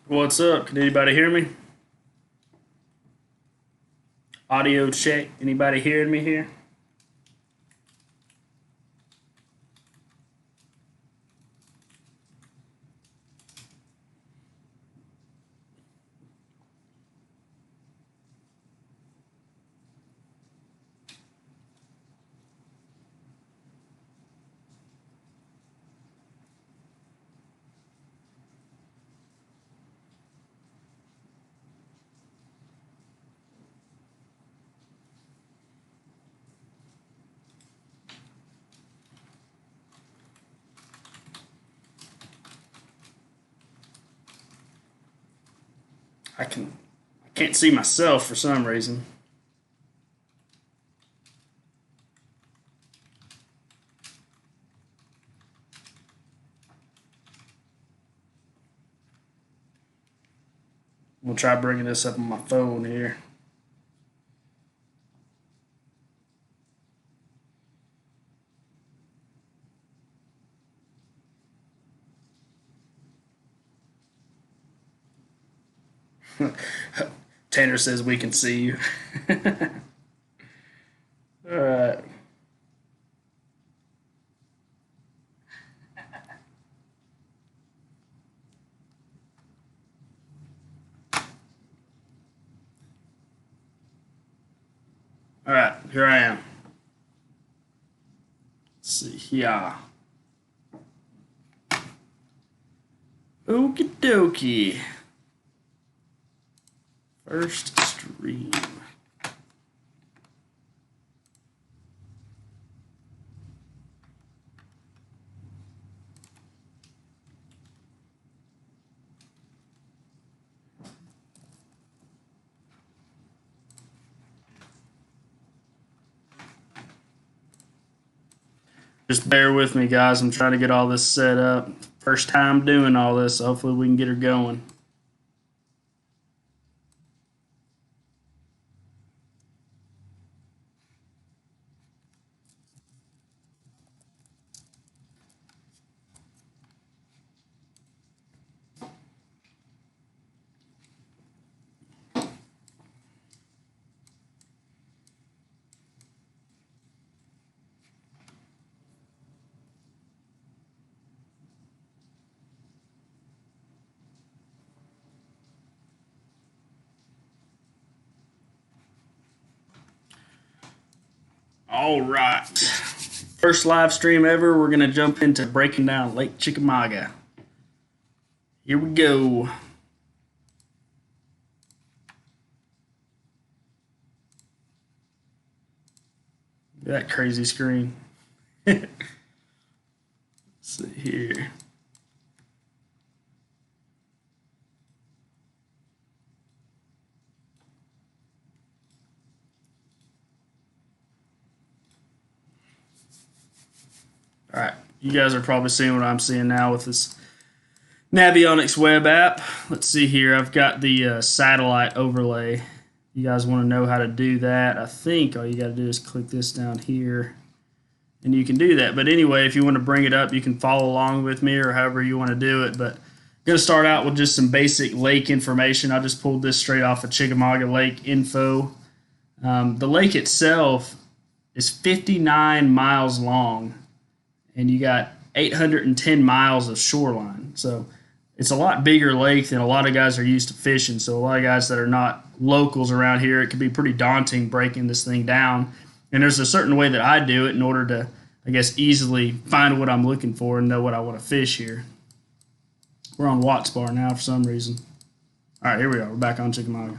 What's up? Can anybody hear me? Audio check. Anybody hearing me here? I can't see myself for some reason. I'm gonna try bringing this up on my phone here. Tanner says we can see you. All right. All right, here I am. Let's see here. Okie dokie. First stream. Just bear with me, guys. I'm trying to get all this set up. First time doing all this, so hopefully we can get her going. All right. First live stream ever. We're going to jump into breaking down Lake Chickamauga. Here we go. That crazy screen. Let's see here. All right, you guys are probably seeing what I'm seeing now with this Navionics web app. Let's see here. I've got the satellite overlay. You guys want to know how to do that? I think all you got to do is click this down here, and you can do that. But anyway, if you want to bring it up, you can follow along with me or however you want to do it. But I'm going to start out with just some basic lake information. I just pulled this straight off of Chickamauga Lake info. The lake itself is 59 miles long, and you got 810 miles of shoreline. So it's a lot bigger lake than a lot of guys are used to fishing. So a lot of guys that are not locals around here, it can be pretty daunting breaking this thing down. And there's a certain way that I do it in order to, I guess, easily find what I'm looking for and know what I want to fish here. We're on Watts Bar now for some reason. All right, here we are. We're back on Chickamauga.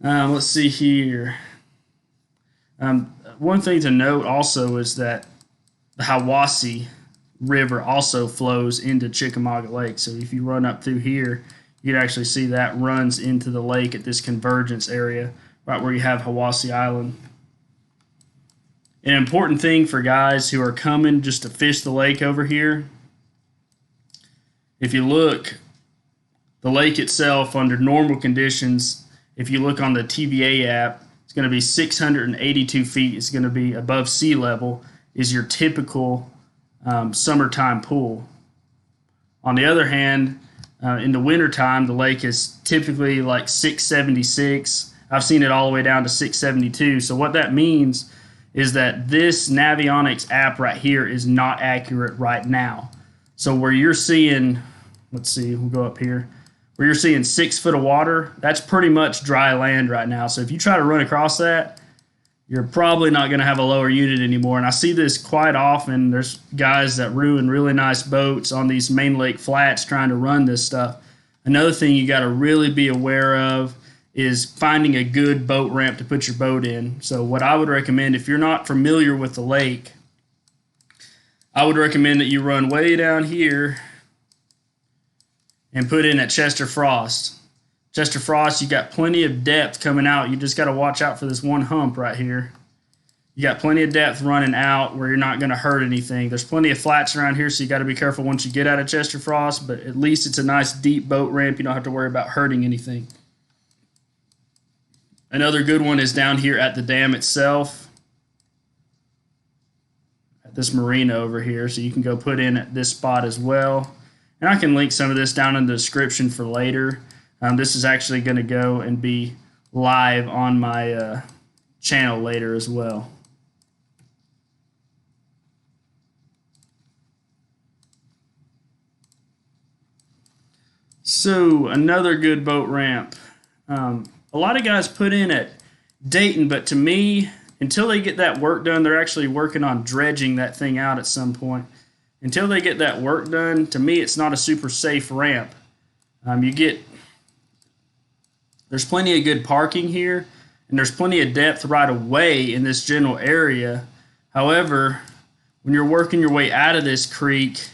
Let's see here. One thing to note also is that the Hiwassee River also flows into Chickamauga Lake. So if you run up through here, you can actually see that runs into the lake at this convergence area, right where you have Hiwassee Island. An important thing for guys who are coming just to fish the lake over here, if you look, the lake itself under normal conditions, if you look on the TVA app, it's going to be 682 feet. It's going to be above sea level, is your typical summertime pool. On the other hand, In the wintertime, the lake is typically like 676. I've seen it all the way down to 672. So what that means is that this Navionics app right here is not accurate right now. So where you're seeing, let's see, we'll go up here, where you're seeing 6 foot of water, that's pretty much dry land right now. So if you try to run across that, you're probably not going to have a lower unit anymore. And I see this quite often. There's guys that ruin really nice boats on these main lake flats trying to run this stuff. Another thing you got to really be aware of is finding a good boat ramp to put your boat in. So what I would recommend, if you're not familiar with the lake, I would recommend that you run way down here and put in at Chester Frost. Chester Frost, you got plenty of depth coming out. You just got to watch out for this one hump right here. You got plenty of depth running out where you're not going to hurt anything. There's plenty of flats around here, so you got to be careful once you get out of Chester Frost, but at least it's a nice deep boat ramp. You don't have to worry about hurting anything. Another good one is down here at the dam itself, at this marina over here, so you can go put in at this spot as well. And I can link some of this down in the description for later. This is actually going to go and be live on my channel later as well. So another good boat ramp. A lot of guys put in at Dayton, but to me, until they get that work done, they're actually working on dredging that thing out at some point. Until they get that work done, to me, it's not a super safe ramp. There's plenty of good parking here, and there's plenty of depth right away in this general area. However, when you're working your way out of this creek,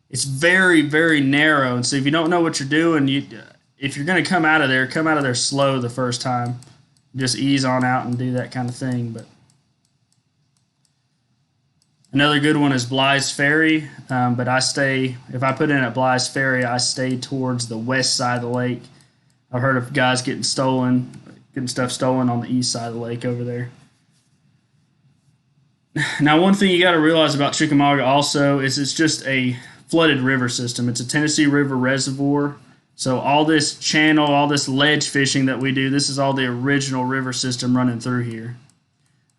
it's very, very narrow. And so if you don't know what you're doing, if you're going to come out of there slow the first time. Just ease on out and do that kind of thing. But another good one is Bligh's Ferry. But if I put in at Bligh's Ferry, I stay towards the west side of the lake. I've heard of guys getting stuff stolen on the east side of the lake over there. Now, one thing you got to realize about Chickamauga also is it's just a flooded river system. It's a Tennessee River reservoir. So all this channel, all this ledge fishing that we do, this is all the original river system running through here.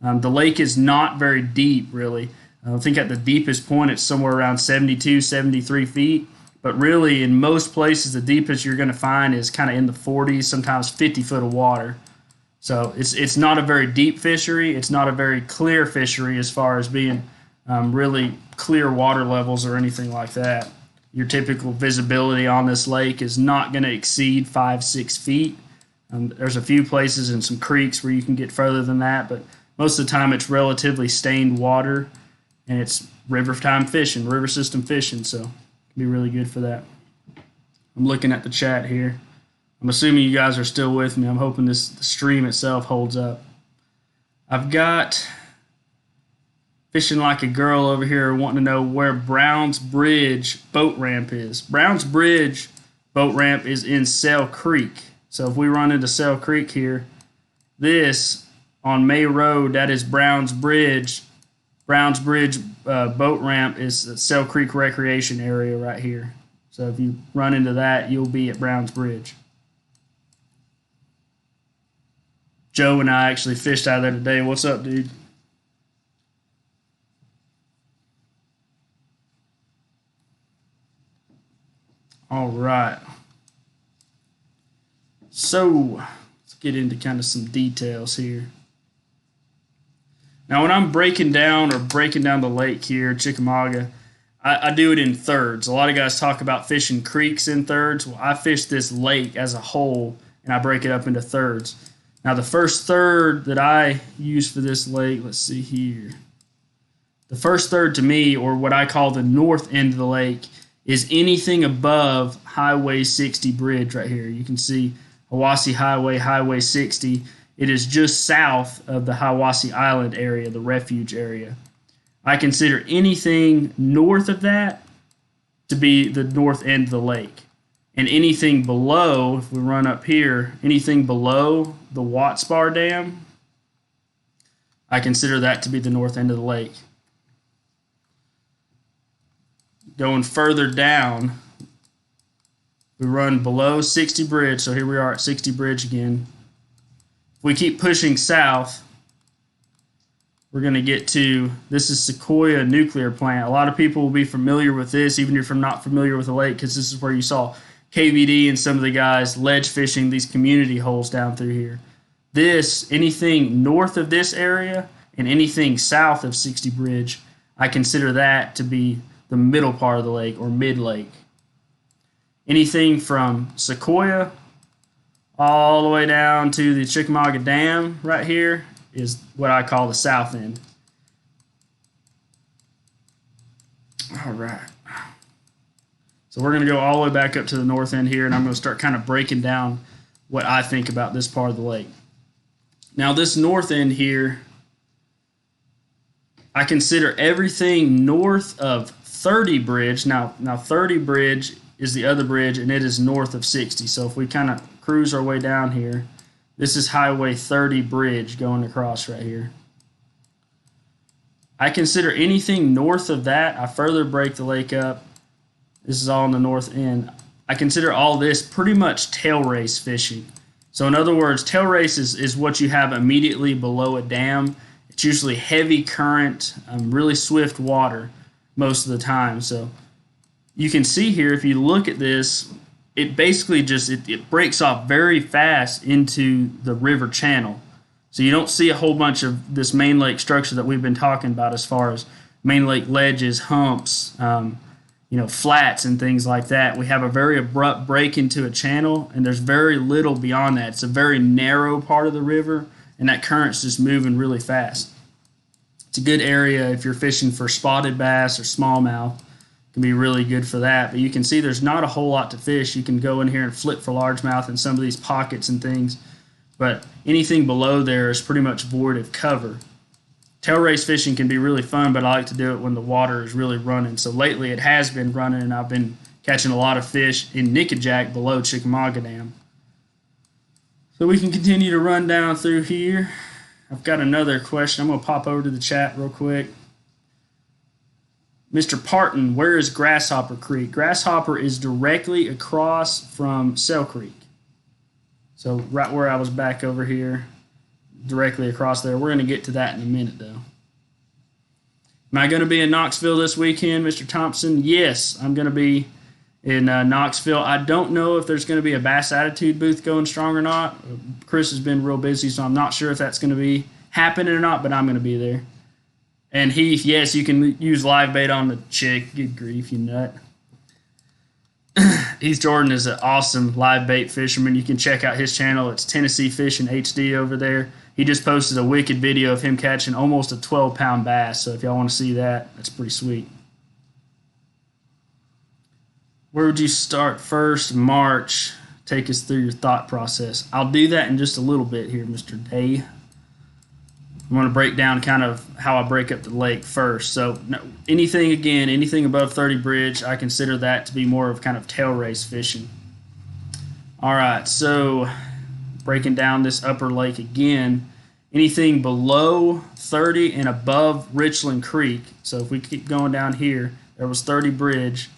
The lake is not very deep, really. I think at the deepest point it's somewhere around 72, 73 feet. But really, in most places, the deepest you're going to find is kind of in the 40s, sometimes 50 foot of water. So it's not a very deep fishery. It's not a very clear fishery as far as being really clear water levels or anything like that. Your typical visibility on this lake is not going to exceed 5-6 feet. There's a few places and some creeks where you can get further than that, but most of the time it's relatively stained water, and it's river system fishing, so it can be really good for that. I'm looking at the chat here. I'm assuming you guys are still with me. I'm hoping the stream itself holds up. I've got Fishing Like a Girl over here wanting to know where Brown's Bridge boat ramp is. Brown's Bridge boat ramp is in Sail Creek. So if we run into Sail Creek here, this on May Road, that is Brown's Bridge. Brown's Bridge boat ramp is the Sail Creek Recreation area right here. So if you run into that, you'll be at Brown's Bridge. Joe and I actually fished out of there today. What's up, dude? All right. So let's get into kind of some details here. Now, when I'm breaking down the lake here, Chickamauga, I do it in thirds. A lot of guys talk about fishing creeks in thirds. Well, I fish this lake as a whole, and I break it up into thirds. Now, the first third that I use for this lake, let's see here. The first third to me, or what I call the north end of the lake, is anything above Highway 60 bridge right here. You can see Hiwassee Highway, Highway 60. It is just south of the Hiwassee Island area, the refuge area. I consider anything north of that to be the north end of the lake. And anything below, if we run up here, anything below the Watts Bar Dam, I consider that to be the north end of the lake. Going further down, We run below 60 bridge, so here we are at 60 bridge again. If we keep pushing south, we're going to get to, this is Sequoia nuclear plant. A lot of people will be familiar with this, even if you're not familiar with the lake, because this is where you saw KVD and some of the guys ledge fishing these community holes down through here. This, anything north of this area and anything south of 60 bridge, I consider that to be the middle part of the lake or mid-lake. Anything from Sequoia all the way down to the Chickamauga Dam right here is what I call the south end. All right. So we're going to go all the way back up to the north end here, and I'm going to start kind of breaking down what I think about this part of the lake. Now, this north end here, I consider everything north of 30 bridge. Now 30 bridge is the other bridge, and it is north of 60. So if we kind of cruise our way down here, this is Highway 30 bridge going across right here. I consider anything north of that, I further break the lake up. This is all on the north end. I consider all this pretty much tail race fishing. So in other words, tail race is what you have immediately below a dam. It's usually heavy current, really swift water most of the time. So you can see here, if you look at this, it basically just, it breaks off very fast into the river channel. So you don't see a whole bunch of this main lake structure that we've been talking about as far as main lake ledges, humps, flats and things like that. We have a very abrupt break into a channel, and there's very little beyond that. It's a very narrow part of the river, and that current's just moving really fast. It's a good area if you're fishing for spotted bass or smallmouth. Can be really good for that, but you can see there's not a whole lot to fish. You can go in here and flip for largemouth in some of these pockets and things, but anything below there is pretty much void of cover. Tail race fishing can be really fun, but I like to do it when the water is really running. So lately it has been running, and I've been catching a lot of fish in Nickajack below Chickamauga Dam. So we can continue to run down through here. I've got another question. I'm going to pop over to the chat real quick. Mr. Parton, where is Grasshopper Creek? Grasshopper is directly across from Sell Creek. So right where I was back over here, directly across there. We're going to get to that in a minute, though. Am I going to be in Knoxville this weekend, Mr. Thompson? Yes, I'm going to be in Knoxville. I don't know if there's going to be a Bass Attitude booth going strong or not. Chris has been real busy, so I'm not sure if that's going to be happening or not, but I'm going to be there. And Heath, yes, you can use live bait on the chick. Good grief, you nut. Heath Jordan is an awesome live bait fisherman. You can check out his channel. It's Tennessee Fishing HD over there. He just posted a wicked video of him catching almost a 12-pound bass. So if y'all want to see that, that's pretty sweet. Where would you start first? March. Take us through your thought process. I'll do that in just a little bit here, Mr. Day. I'm going to break down kind of how I break up the lake first. So anything above 30 bridge, I consider that to be more of kind of tail race fishing. All right, so breaking down this upper lake again, anything below 30 and above Richland Creek. So if we keep going down here, there was 30 bridge.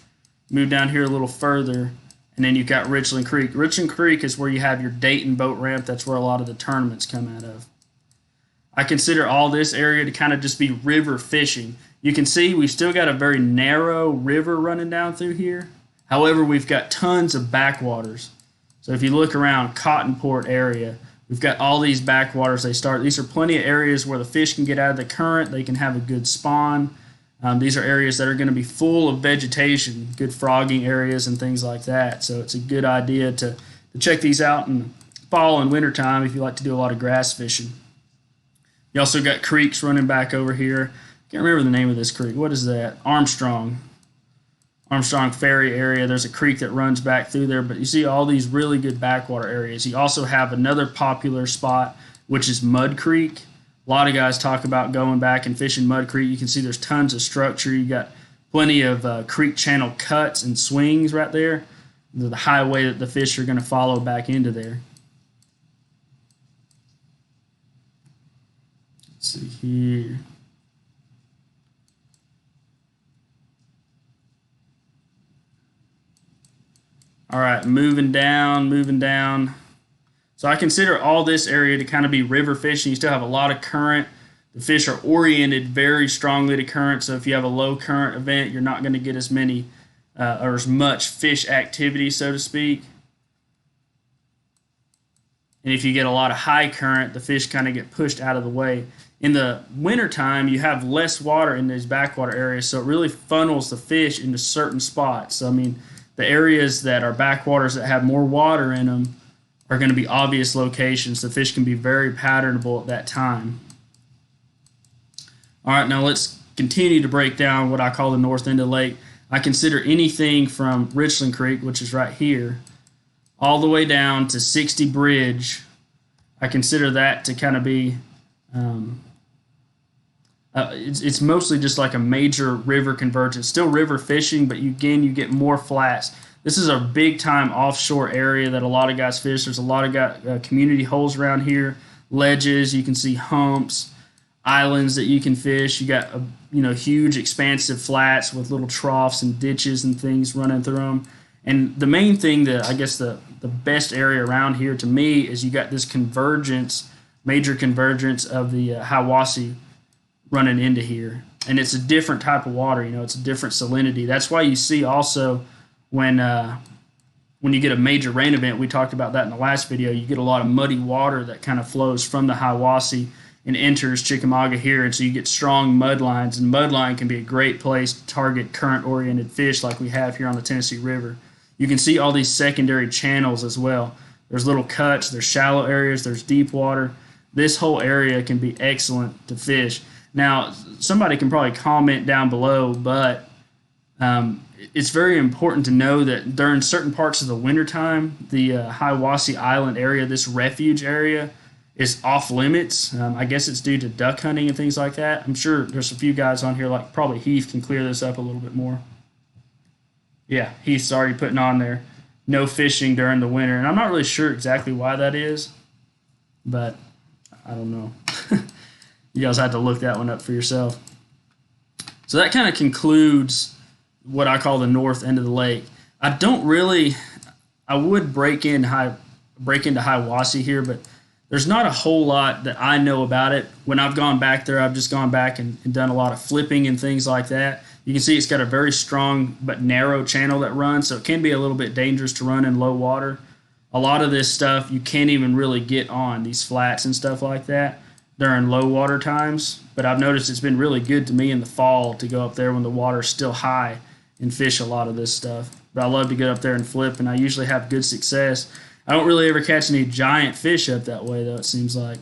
Move down here a little further, and then you've got Richland Creek. Richland Creek is where you have your Dayton boat ramp. That's where a lot of the tournaments come out of. I consider all this area to kind of just be river fishing. You can see we've still got a very narrow river running down through here. However, we've got tons of backwaters. So if you look around Cottonport area, we've got all these backwaters. These are plenty of areas where the fish can get out of the current. They can have a good spawn. These are areas that are going to be full of vegetation, good frogging areas and things like that. So it's a good idea to check these out in fall and winter time if you like to do a lot of grass fishing. You also got creeks running back over here. Can't remember the name of this creek. What is that? Armstrong Ferry area. There's a creek that runs back through there, but you see all these really good backwater areas. You also have another popular spot, which is Mud Creek. A lot of guys talk about going back and fishing Mud Creek. You can see there's tons of structure. You got plenty of creek channel cuts and swings right there. The highway that the fish are going to follow back into there. Let's see here. All right, moving down, moving down. So I consider all this area to kind of be river fishing. You still have a lot of current. The fish are oriented very strongly to current, so if you have a low current event, you're not going to get as many or as much fish activity, so to speak. And if you get a lot of high current, the fish kind of get pushed out of the way. In the wintertime, you have less water in these backwater areas, so it really funnels the fish into certain spots. So, I mean, the areas that are backwaters that have more water in them are going to be obvious locations. The fish can be very patternable at that time. All right, now let's continue to break down what I call the north end of the lake. I consider anything from Richland Creek, which is right here, all the way down to 60 Bridge. I consider that to kind of be, it's mostly just like a major river convergence. Still river fishing, but you get more flats. This is a big time offshore area that a lot of guys fish. There's a lot of community holes around here, ledges. You can see humps, islands that you can fish. You got huge expansive flats with little troughs and ditches and things running through them. And the main thing that I guess the best area around here to me is you got this convergence, major convergence of the Hiwassee running into here. And it's a different type of water, it's a different salinity. That's why you see also when you get a major rain event, we talked about that in the last video, you get a lot of muddy water that kind of flows from the Hiwassee and enters Chickamauga here, and so you get strong mud lines, and mud line can be a great place to target current-oriented fish like we have here on the Tennessee River. You can see all these secondary channels as well. There's little cuts, there's shallow areas, there's deep water. This whole area can be excellent to fish. Now, somebody can probably comment down below, but it's very important to know that during certain parts of the wintertime, the Hiwassee Island area, this refuge area, is off limits. I guess it's due to duck hunting and things like that. I'm sure there's a few guys on here, like probably Heath, can clear this up a little bit more. Yeah, Heath's already putting on there, no fishing during the winter. And I'm not really sure exactly why that is, but I don't know. You guys have to look that one up for yourself. So that kind of concludes what I call the north end of the lake. I would break into Hiwassee here, but there's not a whole lot that I know about it. When I've gone back there, I've just gone back and done a lot of flipping and things like that. You can see it's got a very strong but narrow channel that runs, so it can be a little bit dangerous to run in low water. A lot of this stuff you can't even really get on, these flats and stuff like that, during low water times. But I've noticed it's been really good to me in the fall to go up there when the water's still high and fish a lot of this stuff. But I love to get up there and flip, and I usually have good success. I don't really ever catch any giant fish up that way, though, it seems like.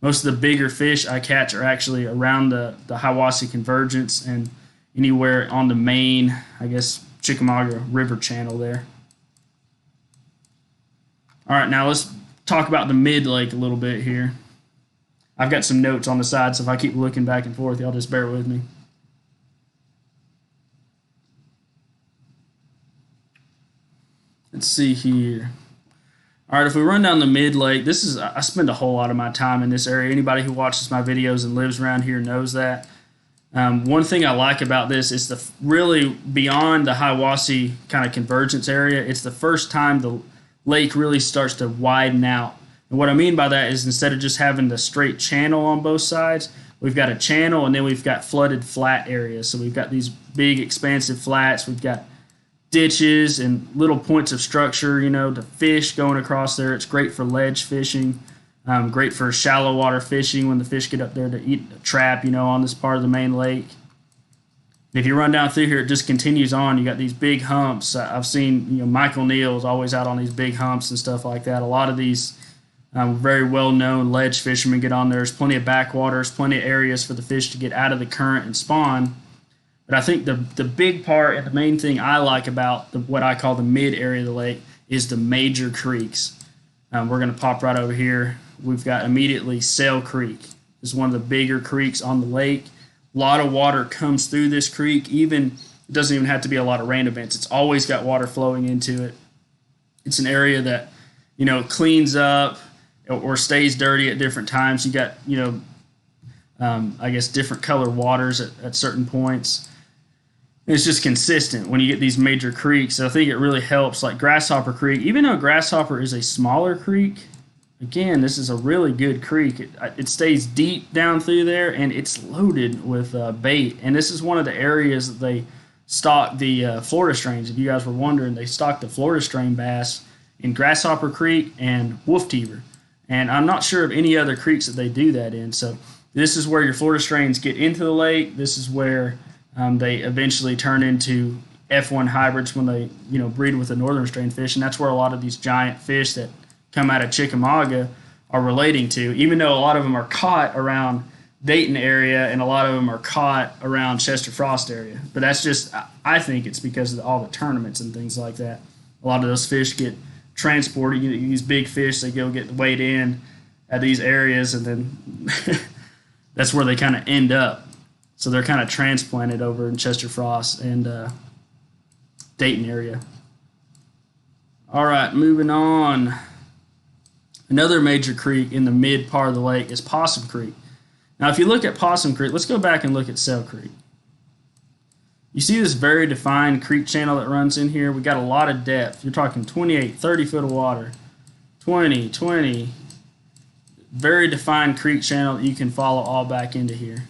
Most of the bigger fish I catch are actually around the Hiwassee Convergence and anywhere on the main, I guess, Chickamauga River channel there. All right, now let's talk about the mid-lake a little bit here. I've got some notes on the side, so if I keep looking back and forth, y'all just bear with me. Let's see here. All right, if we run down the mid-lake, I spend a whole lot of my time in this area. Anybody who watches my videos and lives around here knows that. One thing I like about this is really beyond the Hiwassee kind of convergence area, it's the first time the lake really starts to widen out. And what I mean by that is instead of just having the straight channel on both sides, we've got a channel and then we've got flooded flat areas. So we've got these big expansive flats. We've got ditches and little points of structure, to fish going across there. It's great for ledge fishing, great for shallow water fishing when the fish get up there to eat a trap, on this part of the main lake. And if you run down through here, it just continues on. You got these big humps. I've seen, Michael Neal's always out on these big humps and stuff like that. A lot of these very well-known ledge fishermen get on there. There's plenty of backwaters, plenty of areas for the fish to get out of the current and spawn. But I think the big part and the main thing I like about what I call the mid area of the lake is the major creeks. We're going to pop right over here. We've got immediately Sail Creek. This is one of the bigger creeks on the lake. A lot of water comes through this creek. It doesn't even have to be a lot of rain events. It's always got water flowing into it. It's an area that, cleans up or stays dirty at different times. You got, I guess different color waters at certain points. It's just consistent when you get these major creeks. So I think it really helps. Like Grasshopper Creek, even though Grasshopper is a smaller creek, again, this is a really good creek. It stays deep down through there, and it's loaded with bait. And this is one of the areas that they stock the Florida strains. If you guys were wondering, they stock the Florida strain bass in Grasshopper Creek and Wolf Teeter. And I'm not sure of any other creeks that they do that in. So this is where your Florida strains get into the lake. This is where they eventually turn into F1 hybrids when they, breed with the northern strain fish, and that's where a lot of these giant fish that come out of Chickamauga are relating to. Even though a lot of them are caught around Dayton area and a lot of them are caught around Chester Frost area, but that's just, I think it's because of all the tournaments and things like that. A lot of those fish get transported. These big fish, they go get weighed in at these areas, and then that's where they kind of end up. So they're kind of transplanted over in Chester Frost and Dayton area. All right, moving on. Another major creek in the mid part of the lake is Opossum Creek. Now, if you look at Opossum Creek, let's go back and look at Sail Creek. You see this very defined creek channel that runs in here? We got a lot of depth. You're talking 28, 30 foot of water, 20. Very defined creek channel that you can follow all back into here.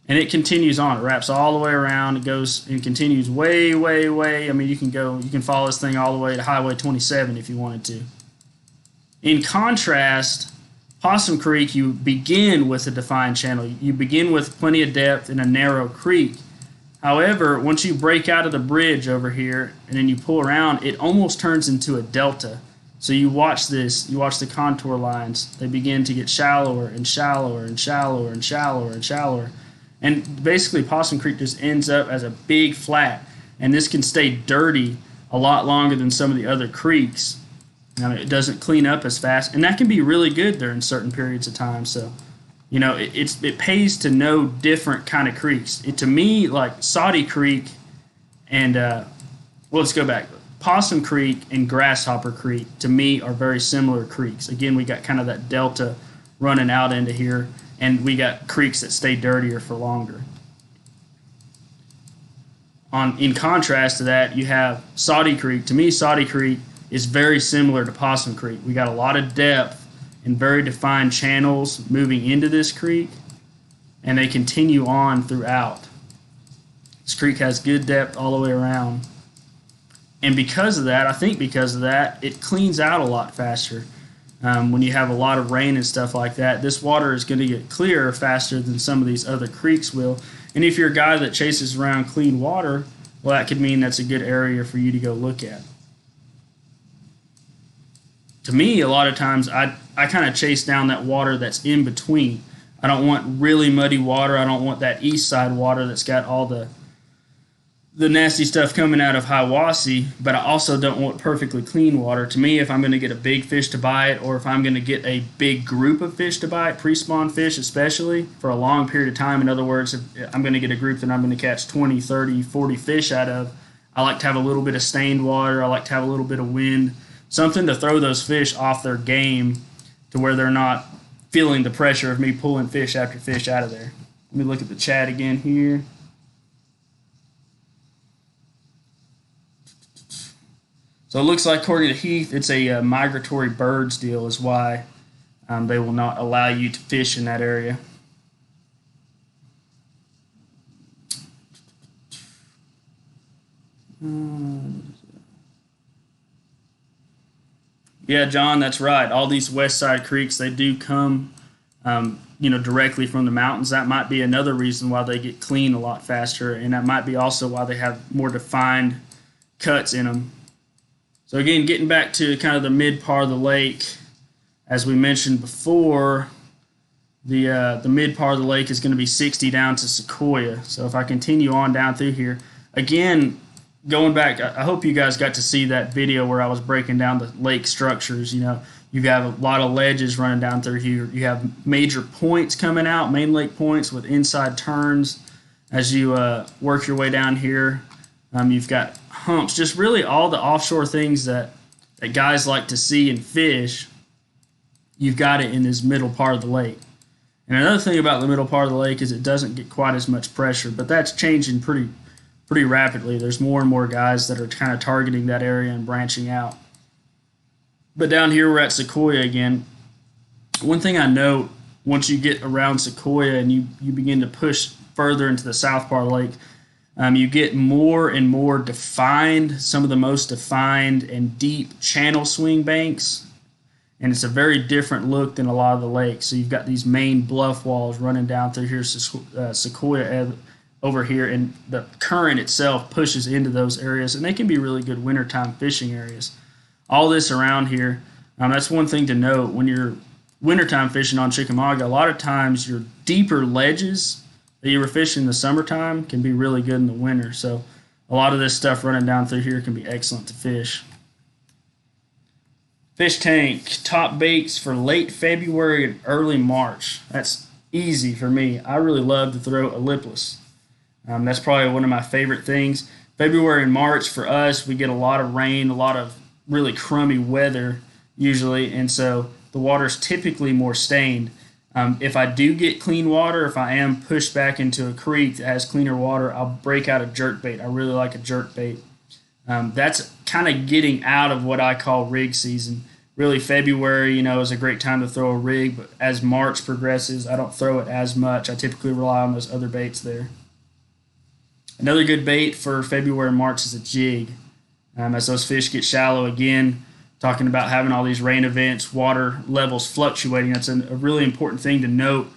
And it continues on. It wraps all the way around. It goes and continues way. I mean, you can follow this thing all the way to Highway 27 if you wanted to. In contrast, Opossum Creek, you begin with a defined channel. You begin with plenty of depth in a narrow creek. However, once you break out of the bridge over here and then you pull around, it almost turns into a delta. So you watch this, you watch the contour lines. They begin to get shallower and shallower and shallower and shallower and shallower. And basically, Opossum Creek just ends up as a big flat. And this can stay dirty a lot longer than some of the other creeks. Now, it doesn't clean up as fast. And that can be really good during certain periods of time. So, it pays to know different kind of creeks. To me, like Saudi Creek and, let's go back. Opossum Creek and Grasshopper Creek, to me, are very similar creeks. Again, we got kind of that delta running out into here. And we got creeks that stay dirtier for longer. In contrast to that, you have Saudi Creek. To me, Saudi Creek is very similar to Opossum Creek. We got a lot of depth and very defined channels moving into this creek, and they continue on throughout. This creek has good depth all the way around. And because of that, it cleans out a lot faster. When you have a lot of rain and stuff like that, this water is going to get clearer faster than some of these other creeks will. And if you're a guy that chases around clean water, well, that could mean that's a good area for you to go look at. To me, a lot of times, I kind of chase down that water that's in between. I don't want really muddy water. I don't want that east side water that's got all the nasty stuff coming out of Hiwassee, but I also don't want perfectly clean water. To me, if I'm going to get a big fish to bite, or if I'm going to get a big group of fish to bite, pre-spawn fish especially, for a long period of time, in other words, if I'm going to get a group that I'm going to catch 20, 30, 40 fish out of, I like to have a little bit of stained water. I like to have a little bit of wind, something to throw those fish off their game to where they're not feeling the pressure of me pulling fish after fish out of there. Let me look at the chat again here. So it looks like, according to Heath, it's a migratory birds deal is why they will not allow you to fish in that area. Yeah, John, that's right. All these west side creeks, they do come, directly from the mountains. That might be another reason why they get clean a lot faster, and that might be also why they have more defined cuts in them. So again, getting back to kind of the mid part of the lake, as we mentioned before, the mid part of the lake is going to be 60 down to Sequoia. So if I continue on down through here, again, going back, I hope you guys got to see that video where I was breaking down the lake structures. You have a lot of ledges running down through here. You have major points coming out, main lake points with inside turns as you work your way down here. You've got humps, just really all the offshore things that guys like to see and fish. You've got it in this middle part of the lake. And another thing about the middle part of the lake is it doesn't get quite as much pressure, but that's changing pretty rapidly. There's more and more guys that are kind of targeting that area and branching out. But down here we're at Sequoia again. One thing I note, once you get around Sequoia and you begin to push further into the south part of the lake, you get more and more defined, some of the most defined and deep channel swing banks. And it's a very different look than a lot of the lakes. So you've got these main bluff walls running down through here, Sequoia over here, and the current itself pushes into those areas, and they can be really good wintertime fishing areas. All this around here, that's one thing to note. When you're wintertime fishing on Chickamauga, a lot of times your deeper ledges that you were fishing in the summertime can be really good in the winter. So a lot of this stuff running down through here can be excellent to fish. Fish tank, top baits for late February and early March. That's easy for me. I really love to throw a Lipless. That's probably one of my favorite things. February and March for us, we get a lot of rain, a lot of really crummy weather usually, and so the water's typically more stained. If I do get clean water, if I am pushed back into a creek that has cleaner water, I'll break out a jerkbait. I really like a jerkbait. That's kind of getting out of what I call rig season. Really, February, is a great time to throw a rig, but as March progresses, I don't throw it as much. I typically rely on those other baits there. Another good bait for February and March is a jig. As those fish get shallow again, talking about having all these rain events, water levels fluctuating, that's a really important thing to note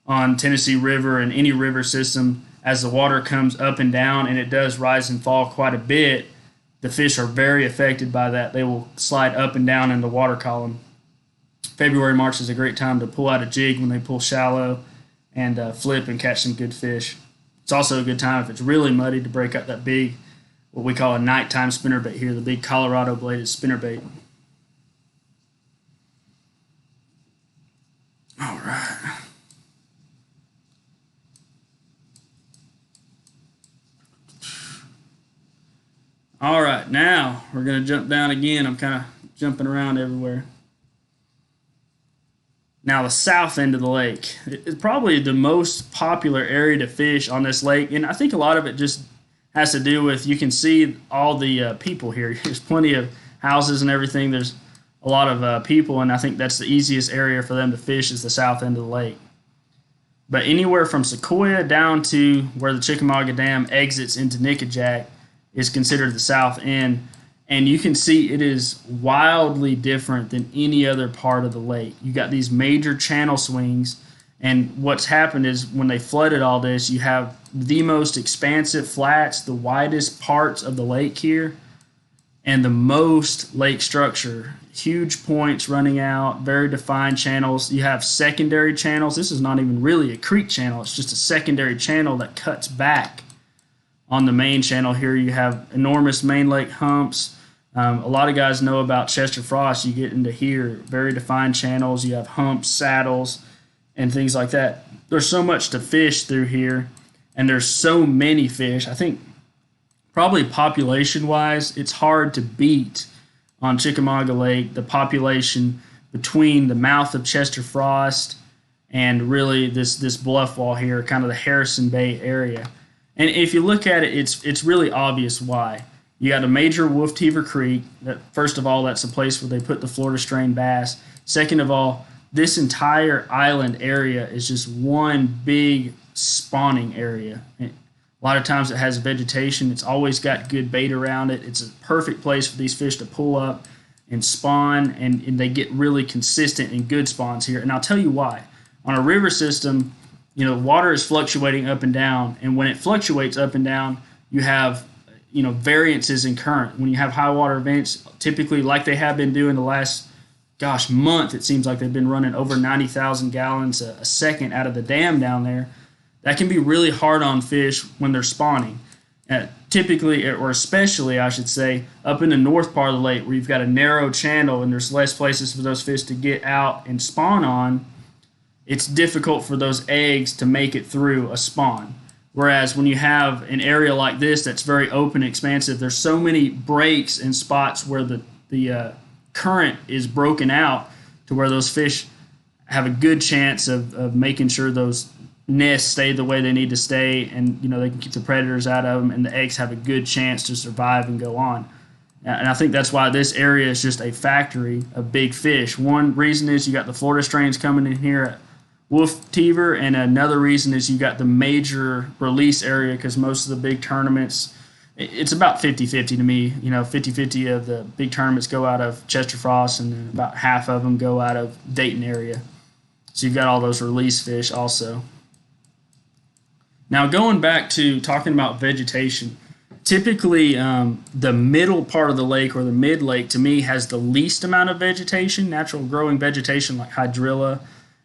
on Tennessee River and any river system. As the water comes up and down, and it does rise and fall quite a bit, the fish are very affected by that. They will slide up and down in the water column. February, March is a great time to pull out a jig when they pull shallow and flip and catch some good fish. It's also a good time if it's really muddy to break up that big, what we call a nighttime spinnerbait here, the big Colorado bladed spinnerbait. All right. All right, now we're going to jump down again. I'm kind of jumping around everywhere. Now, the south end of the lake is probably the most popular area to fish on this lake, and I think a lot of it just has to do with, you can see all the people here. There's plenty of houses and everything. There's a lot of people, and I think that's the easiest area for them to fish is the south end of the lake. But anywhere from Sequoia down to where the Chickamauga Dam exits into Nickajack is considered the south end, and you can see it is wildly different than any other part of the lake. You got these major channel swings, and what's happened is when they flooded all this, you have the most expansive flats, the widest parts of the lake here, and the most lake structure. Huge points running out, very defined channels. You have secondary channels. This is not even really a creek channel. It's just a secondary channel that cuts back on the main channel here. You have enormous main lake humps. A lot of guys know about Chester Frost. You get into here, very defined channels. You have humps, saddles, and things like that. There's so much to fish through here, and there's so many fish. I think probably population-wise, it's hard to beat on Chickamauga Lake the population between the mouth of Chester Frost and really this bluff wall here, kind of the Harrison Bay area. And if you look at it, it's really obvious why. You got a major Wolf-Teaver Creek. First of all, that's a place where they put the Florida strain bass. Second of all, this entire island area is just one big spawning area. A lot of times it has vegetation. It's always got good bait around it. It's a perfect place for these fish to pull up and spawn, and they get really consistent and good spawns here. And I'll tell you why. On a river system, water is fluctuating up and down, and when it fluctuates up and down, you have variances in current. When you have high water events, typically like they have been doing the last, month, it seems like they've been running over 90,000 gallons a second out of the dam down there. That can be really hard on fish when they're spawning. Typically, or especially, I should say, up in the north part of the lake where you've got a narrow channel and there's less places for those fish to get out and spawn on, it's difficult for those eggs to make it through a spawn. Whereas when you have an area like this that's very open and expansive, there's so many breaks and spots where the current is broken out to where those fish have a good chance of making sure those nests stay the way they need to stay, and they can keep the predators out of them, and the eggs have a good chance to survive and go on. And I think that's why this area is just a factory of big fish. One reason is you got the Florida strains coming in here at Wolf Teaver, and another reason is you got the major release area, because most of the big tournaments, it's about 50-50 to me. 50-50 of the big tournaments go out of Chester Frost, and then about half of them go out of Dayton area. So you've got all those release fish also. Now, going back to talking about vegetation, typically the middle part of the lake, or the mid-lake, to me has the least amount of vegetation, natural growing vegetation like hydrilla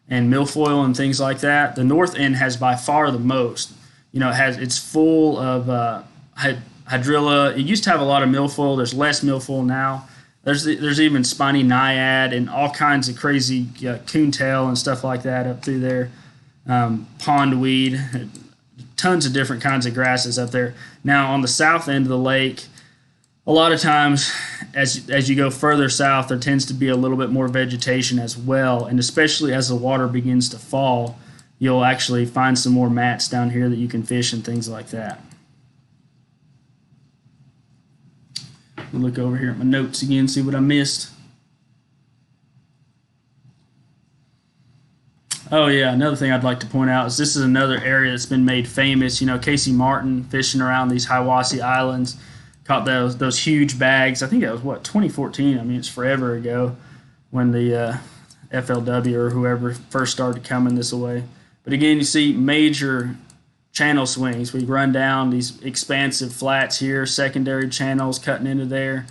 and milfoil and things like that. The north end has by far the most. It's full of hydrilla. It used to have a lot of milfoil. There's less milfoil now. There's even spiny naiad and all kinds of crazy coontail and stuff like that up through there. Pondweed, tons of different kinds of grasses up there. Now on the south end of the lake, a lot of times as you go further south, there tends to be a little bit more vegetation as well, and especially as the water begins to fall, you'll actually find some more mats down here that you can fish and things like that. I'll look over here at my notes again, see what I missed. Oh yeah, another thing I'd like to point out is this is another area that's been made famous. Casey Martin fishing around these Hiwassee Islands caught those huge bags. I think that was 2014. I mean, it's forever ago when the FLW or whoever first started coming this way. But again, you see major channel swings. We run down these expansive flats here, secondary channels cutting into there.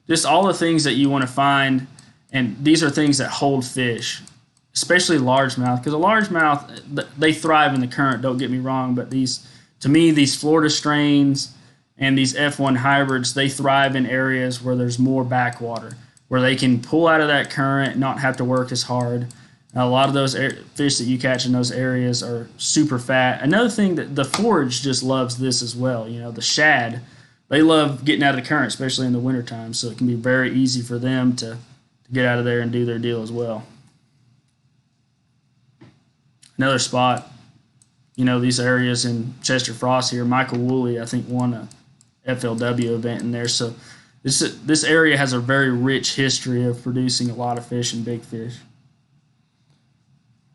Just all the things that you want to find, and these are things that hold fish, especially largemouth, because a largemouth, they thrive in the current, don't get me wrong, but to me, these Florida strains and these F1 hybrids, they thrive in areas where there's more backwater, where they can pull out of that current, not have to work as hard. Now, a lot of those fish that you catch in those areas are super fat. Another thing, that the forage just loves this as well. The shad, they love getting out of the current, especially in the wintertime, so it can be very easy for them to get out of there and do their deal as well. Another spot, these areas in Chester Frost here, Michael Woolley, I think, won a FLW event in there. So this area has a very rich history of producing a lot of fish and big fish.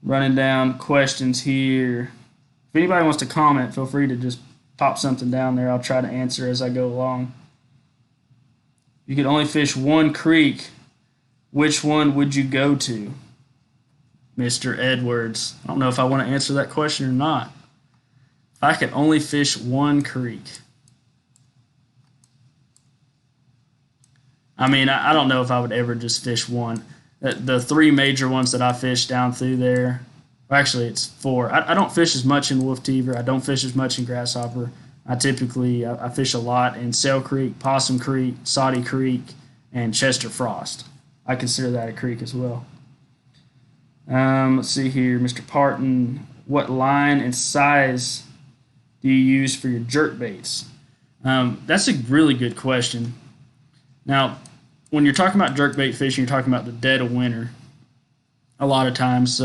Running down questions here. If anybody wants to comment, feel free to just pop something down there. I'll try to answer as I go along. You could only fish one creek. Which one would you go to? Mr. Edwards. I don't know if I want to answer that question or not. If I could only fish one creek. I mean, I don't know if I would ever just fish one. The three major ones that I fish down through there, well, actually it's four. I don't fish as much in Wolf Teaver. I don't fish as much in Grasshopper. I fish a lot in Sail Creek, Opossum Creek, Saudi Creek, and Chester Frost. I consider that a creek as well. Let's see here, Mr. Parton. What line and size do you use for your jerk baits? That's a really good question. Now, when you're talking about jerkbait fishing, you're talking about the dead of winter a lot of times.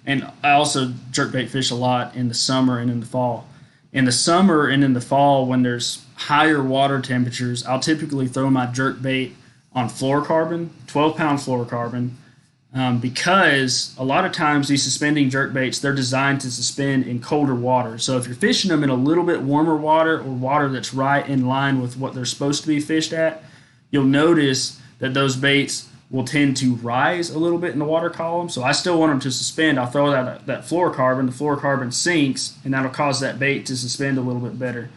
And I also jerkbait fish a lot in the summer and in the fall. In the summer and in the fall, when there's higher water temperatures, I'll typically throw my jerkbait on fluorocarbon, 12-pound fluorocarbon, because a lot of times these suspending jerkbaits, they're designed to suspend in colder water. So if you're fishing them in a little bit warmer water, or water that's right in line with what they're supposed to be fished at, you'll notice that those baits will tend to rise a little bit in the water column. So I still want them to suspend. I'll throw that fluorocarbon. The fluorocarbon sinks, and that'll cause that bait to suspend a little bit better.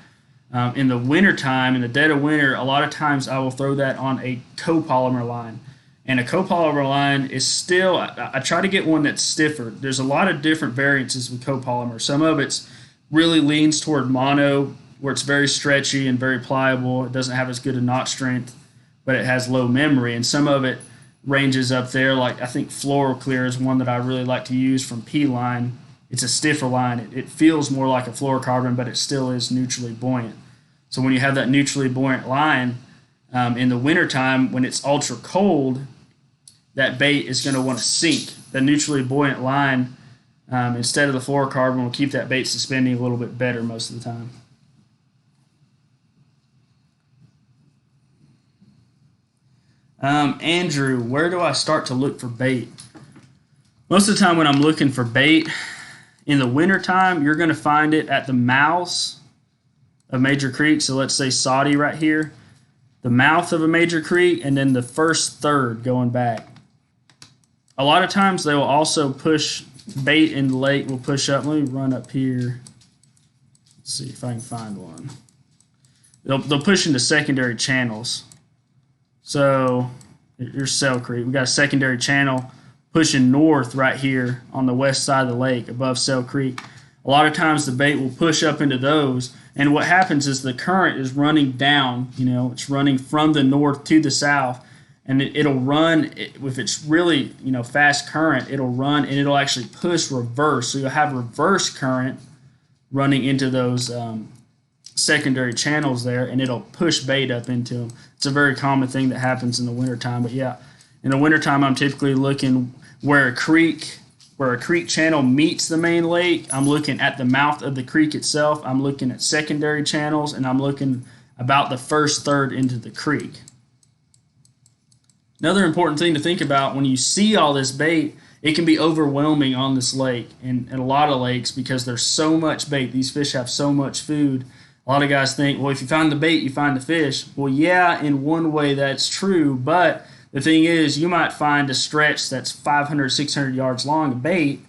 In the wintertime, in the dead of winter, a lot of times I will throw that on a copolymer line. And a copolymer line is still, I try to get one that's stiffer. There's a lot of different variances with copolymer. Some of it's really leans toward mono, where it's very stretchy and very pliable. It doesn't have as good a knot strength, but it has low memory. And some of it ranges up there, like I think Floral Clear is one that I really like to use from P-Line. It's a stiffer line. It feels more like a fluorocarbon, but it still is neutrally buoyant. So when you have that neutrally buoyant line, in the wintertime, when it's ultra cold, that bait is going to want to sink. The neutrally buoyant line instead of the fluorocarbon will keep that bait suspending a little bit better most of the time. Andrew, where do I start to look for bait? Most of the time when I'm looking for bait in the wintertime, you're going to find it at the mouths of major creeks. So let's say Saudi right here, the mouth of a major creek, and then the first third going back. A lot of times they will also push bait in the lake. Will push up. Let me run up here. Let's see if I can find one. They'll push into secondary channels. So here's Cell Creek. We got a secondary channel pushing north right here on the west side of the lake above Cell Creek. A lot of times the bait will push up into those, and what happens is the current is running down. It's running from the north to the south, and it'll run. If it's really fast current, it'll run and it'll actually push reverse. So you'll have reverse current running into those secondary channels there, and it'll push bait up into them. It's a very common thing that happens in the wintertime. But yeah, in the wintertime, I'm typically looking where a creek channel meets the main lake. I'm looking at the mouth of the creek itself. I'm looking at secondary channels, and I'm looking about the first third into the creek. Another important thing to think about when you see all this bait, it can be overwhelming on this lake and a lot of lakes because there's so much bait. These fish have so much food. A lot of guys think, well, if you find the bait, you find the fish. Well, yeah, in one way that's true, but the thing is, you might find a stretch that's 500, 600 yards long of bait,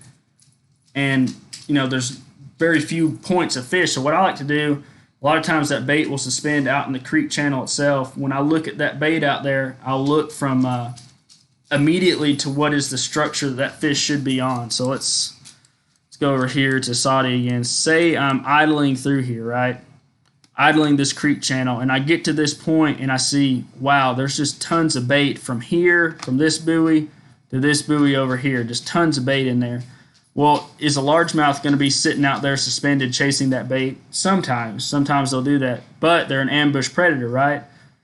and there's very few points of fish. So what I like to do, a lot of times that bait will suspend out in the creek channel itself. When I look at that bait out there, I'll look from immediately to what is the structure that fish should be on. So let's go over here to Saudi again. Say I'm idling through here, right? Idling this creek channel, and I get to this point and I see, wow, there's just tons of bait from here, from this buoy to this buoy over here, just tons of bait in there. Well, is a largemouth going to be sitting out there suspended chasing that bait? Sometimes they'll do that, but they're an ambush predator, right?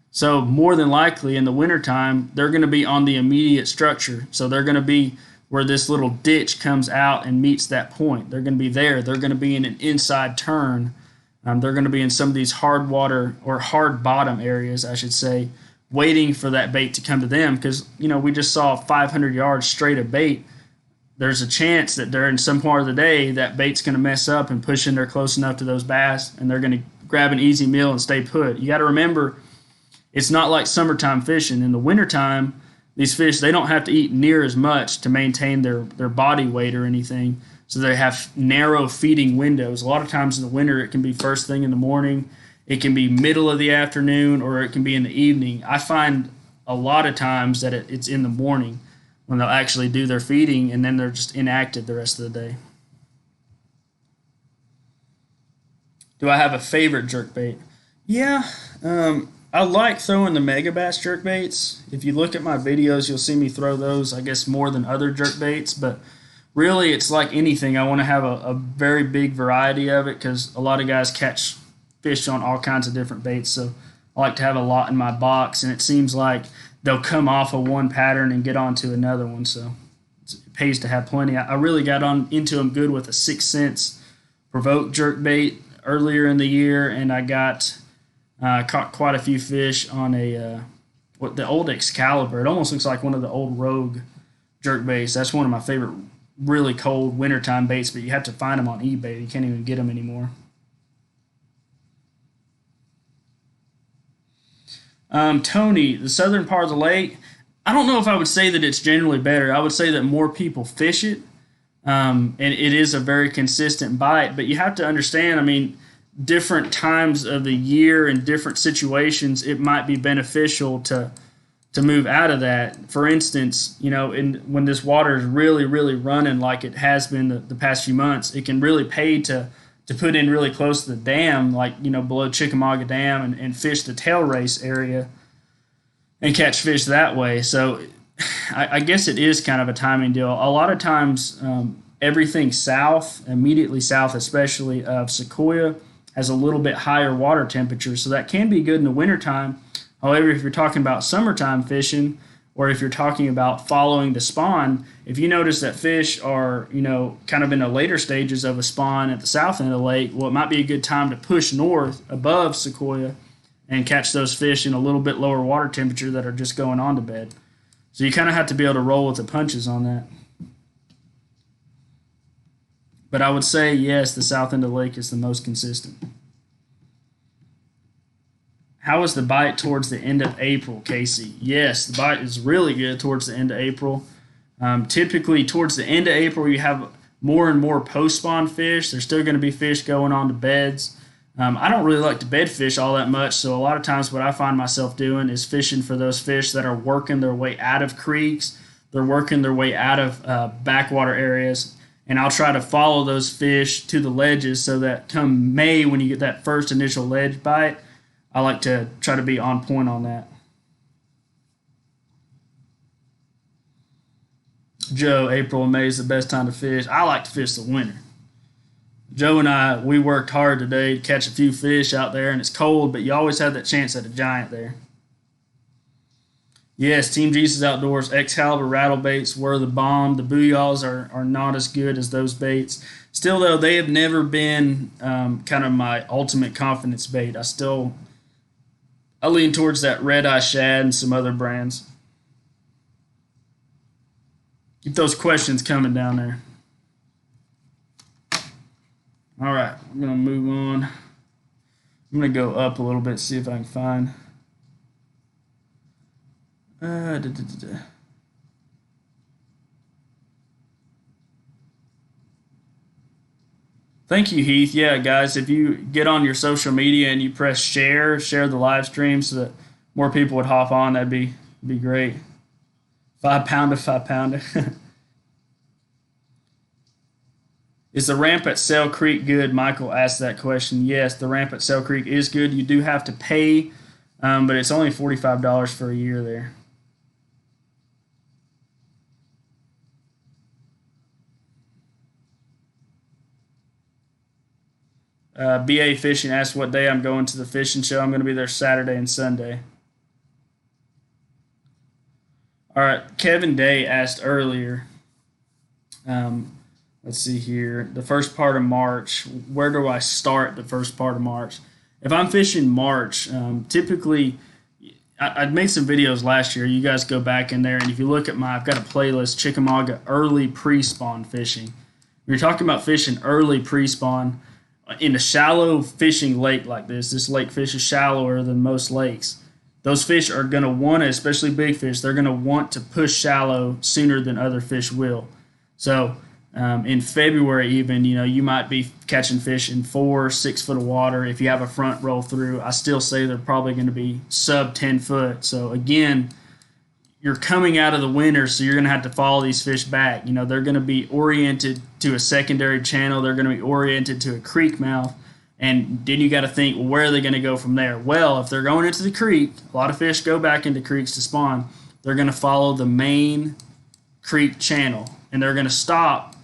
So more than likely in the wintertime, they're going to be on the immediate structure. So they're going to be where this little ditch comes out and meets that point. They're going to be there. They're going to be in an inside turn. They're going to be in some of these hard water or hard bottom areas, I should say, waiting for that bait to come to them because, we just saw 500 yards straight of bait. There's a chance that during some part of the day that bait's going to mess up and push in there close enough to those bass, and they're going to grab an easy meal and stay put. You got to remember, it's not like summertime fishing. In the wintertime, these fish, they don't have to eat near as much to maintain their body weight or anything. So they have narrow feeding windows. A lot of times in the winter, it can be first thing in the morning, it can be middle of the afternoon, or it can be in the evening. I find a lot of times that it's in the morning when they'll actually do their feeding, and then they're just inactive the rest of the day. Do I have a favorite jerkbait? Yeah, I like throwing the megabass jerkbaits. If you look at my videos, you'll see me throw those, I guess, more than other jerkbaits, but really, it's like anything. I want to have a very big variety of it because a lot of guys catch fish on all kinds of different baits. So I like to have a lot in my box, and it seems like they'll come off of one pattern and get onto another one. So it pays to have plenty. I really got into them good with a 6 cents provoke jerkbait earlier in the year, and I caught quite a few fish on the old Excalibur. It almost looks like one of the old Rogue jerkbaits. That's one of my favorite really cold wintertime baits, but you have to find them on eBay. You can't even get them anymore. Tony, the southern part of the lake, I don't know if I would say that it's generally better. I would say that more people fish it, and it is a very consistent bite, but you have to understand, different times of the year and different situations, it might be beneficial to move out of that. For instance, when this water is really, really running like it has been the past few months, it can really pay to put in really close to the dam, like, below Chickamauga Dam and fish the tail race area and catch fish that way. So I guess it is kind of a timing deal. A lot of times, everything south, immediately south especially of Sequoia, has a little bit higher water temperature, so that can be good in the wintertime. However, if you're talking about summertime fishing, or if you're talking about following the spawn, if you notice that fish are, kind of in the later stages of a spawn at the south end of the lake, well, it might be a good time to push north above Sequoia and catch those fish in a little bit lower water temperature that are just going on to bed. So you kind of have to be able to roll with the punches on that. But I would say, yes, the south end of the lake is the most consistent. How is the bite towards the end of April, Casey? Yes, the bite is really good towards the end of April. Typically, towards the end of April, you have more and more post-spawn fish. There's still going to be fish going on to beds. I don't really like to bed fish all that much, so a lot of times what I find myself doing is fishing for those fish that are working their way out of creeks. They're working their way out of backwater areas, and I'll try to follow those fish to the ledges so that come May, when you get that first initial ledge bite, I like to try to be on point on that. Joe, April and May is the best time to fish. I like to fish the winter. Joe and I, we worked hard today to catch a few fish out there, and it's cold, but you always have that chance at a giant there. Yes, Team Jesus Outdoors Excalibur rattle baits were the bomb. The booyaws are not as good as those baits. Still, though, they have never been kind of my ultimate confidence bait. I lean towards that Red Eye Shad and some other brands. Keep those questions coming down there. All right, I'm going to move on. I'm going to go up a little bit, see if I can find. Thank you, Heath. Yeah, guys, if you get on your social media and you press share the live stream so that more people would hop on, that'd be great. 5 pounder. Is the ramp at Sail Creek good? Michael asked that question. Yes, the ramp at Sail Creek is good. You do have to pay, but it's only $45 for a year there. BA Fishing asked what day I'm going to the fishing show. I'm going to be there Saturday and Sunday. All right, Kevin Day asked earlier, let's see here, the first part of March, where do I start the first part of March? If I'm fishing March, typically, I made some videos last year. You guys go back in there, and if you look at I've got a playlist, Chickamauga early pre-spawn fishing. When you're talking about fishing early pre-spawn, in a shallow fishing lake like this lake fish is shallower than most lakes. Those fish are going to want to, especially big fish, they're going to want to push shallow sooner than other fish will. So in February even, you might be catching fish in 4-6 foot of water. If you have a front roll through, I still say they're probably going to be sub 10 foot. So again, you're coming out of the winter, so you're going to have to follow these fish back. They're going to be oriented to a secondary channel. They're going to be oriented to a creek mouth. And then you got to think, well, where are they going to go from there? Well, if they're going into the creek, a lot of fish go back into creeks to spawn. They're going to follow the main creek channel, and they're going to stop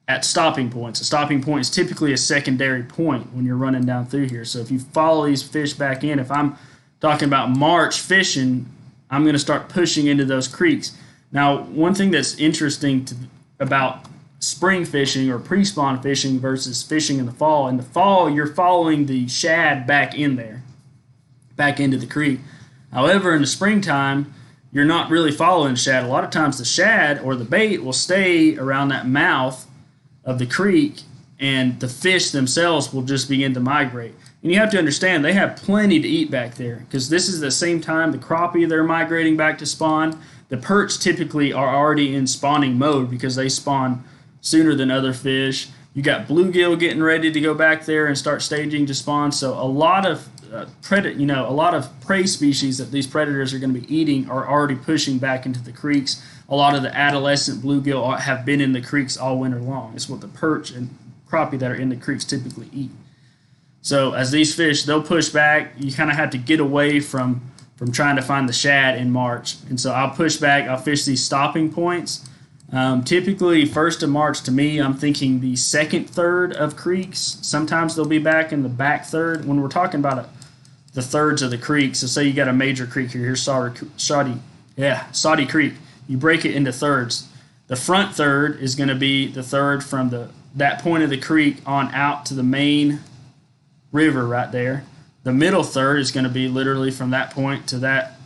at stopping points. A stopping point is typically a secondary point when you're running down through here. So if you follow these fish back in, if I'm talking about March fishing, I'm going to start pushing into those creeks. Now, one thing that's interesting about spring fishing or pre-spawn fishing versus fishing in the fall, you're following the shad back in there, back into the creek. However, in the springtime, you're not really following shad. A lot of times the shad or the bait will stay around that mouth of the creek, and the fish themselves will just begin to migrate. And you have to understand, they have plenty to eat back there, because this is the same time the crappie, they're migrating back to spawn. The perch typically are already in spawning mode because they spawn sooner than other fish. You got bluegill getting ready to go back there and start staging to spawn. So a lot of a lot of prey species that these predators are going to be eating are already pushing back into the creeks. A lot of the adolescent bluegill have been in the creeks all winter long. It's what the perch and crappie that are in the creeks typically eat. So as these fish, they'll push back. You kind of have to get away from trying to find the shad in March. And so I'll push back. I'll fish these stopping points. Typically, 1st of March, to me, I'm thinking the second third of creeks. Sometimes they'll be back in the back third. When we're talking about the thirds of the creek, so say you got a major creek here. Here's Yeah, Saudi Creek. You break it into thirds. The front third is going to be the third from that point of the creek on out to the main river right there. The middle third is going to be literally from that point to that,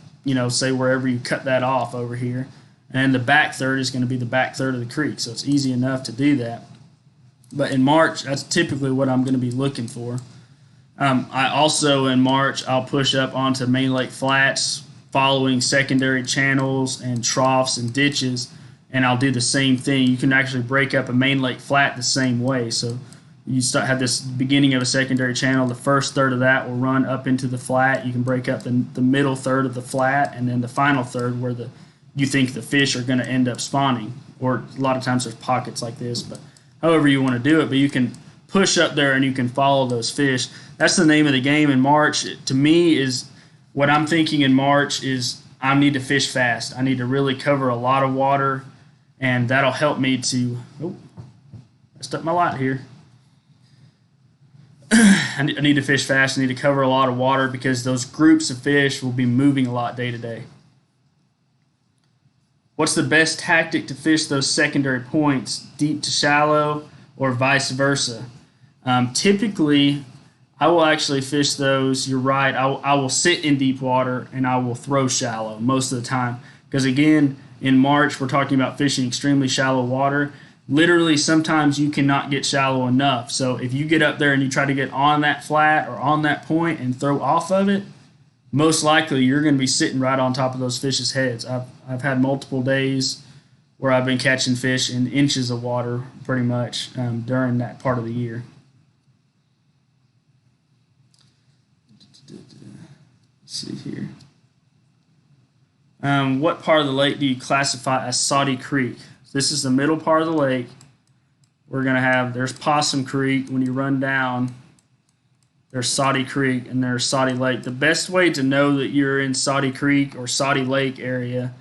say wherever you cut that off over here. And the back third is going to be the back third of the creek. So it's easy enough to do that. But in March, that's typically what I'm going to be looking for. I also, in March, I'll push up onto main lake flats, following secondary channels and troughs and ditches, and I'll do the same thing. You can actually break up a main lake flat the same way. So you have this beginning of a secondary channel. The first third of that will run up into the flat. You can break up the middle third of the flat, and then the final third where you think the fish are going to end up spawning. Or a lot of times there's pockets like this, but however you want to do it. But you can push up there and you can follow those fish. That's the name of the game in March. To me, is what I'm thinking in March is I need to fish fast. I need to really cover a lot of water, and that'll help me to. Oh, messed up my light here. I need to fish fast. I need to cover a lot of water because those groups of fish will be moving a lot day to day. What's the best tactic to fish those secondary points, deep to shallow or vice versa? Typically, I will actually fish those. You're right. I will sit in deep water and I will throw shallow most of the time. Because again, in March, we're talking about fishing extremely shallow water. Literally, sometimes you cannot get shallow enough. So if you get up there and you try to get on that flat or on that point and throw off of it, most likely you're going to be sitting right on top of those fish's heads. I've had multiple days where I've been catching fish in inches of water pretty much during that part of the year. Let's see here. What part of the lake do you classify as Saudi Creek? This is the middle part of the lake. We're going to have, there's Opossum Creek. When you run down, there's Saudi Creek and there's Saudi Lake. The best way to know that you're in Saudi Creek or Saudi Lake area